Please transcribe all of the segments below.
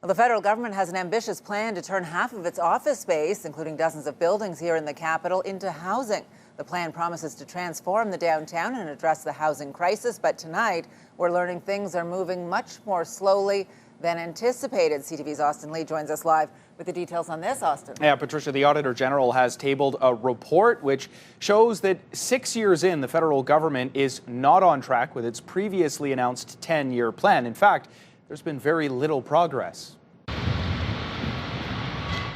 Well, the federal government has an ambitious plan to turn half of its office space, including dozens of buildings here in the capital, into housing. The plan promises to transform the downtown and address the housing crisis. But tonight, we're learning things are moving much more slowly than anticipated. CTV's Austin Lee joins us live with the details on this. Austin. Yeah, Patricia, the Auditor General has tabled a report which shows that 6 years in, the federal government is not on track with its previously announced 10-year plan. In fact, there's been very little progress.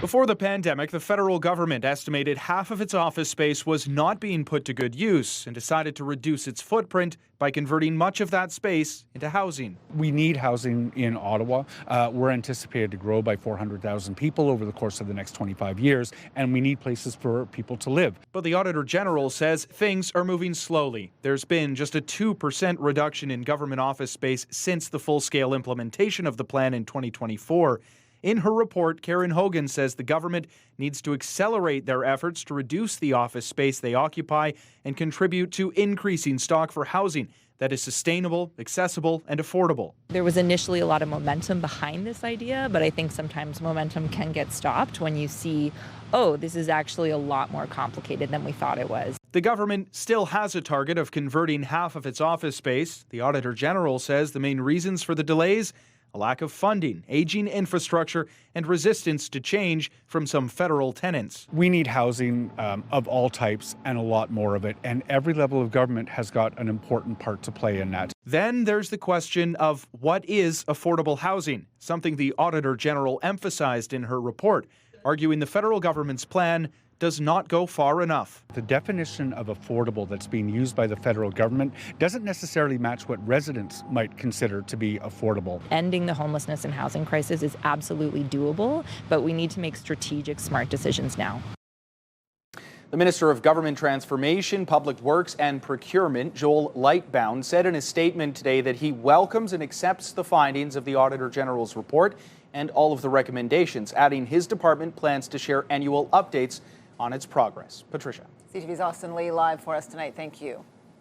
Before the pandemic, the federal government estimated half of its office space was not being put to good use and decided to reduce its footprint by converting much of that space into housing. We need housing in Ottawa. We're anticipated to grow by 400,000 people over the course of the next 25 years, and we need places for people to live. But the Auditor General says things are moving slowly. There's been just a 2% reduction in government office space since the full-scale implementation of the plan in 2024. In her report, Karen Hogan says the government needs to accelerate their efforts to reduce the office space they occupy and contribute to increasing stock for housing that is sustainable, accessible, and affordable. There was initially a lot of momentum behind this idea, but I think sometimes momentum can get stopped when you see, oh, this is actually a lot more complicated than we thought it was. The government still has a target of converting half of its office space. The Auditor General says the main reasons for the delays: a lack of funding, aging infrastructure, and resistance to change from some federal tenants. We need housing of all types and a lot more of it, and every level of government has got an important part to play in that. Then there's the question of what is affordable housing, something the Auditor General emphasized in her report, arguing the federal government's plan does not go far enough. The definition of affordable that's being used by the federal government doesn't necessarily match what residents might consider to be affordable. Ending the homelessness and housing crisis is absolutely doable, but we need to make strategic, smart decisions now. The Minister of Government Transformation, Public Works and Procurement, Joel Lightbound, said in a statement today that he welcomes and accepts the findings of the Auditor General's report and all of the recommendations, adding his department plans to share annual updates on its progress. Patricia. CTV's Austin Lee live for us tonight. Thank you.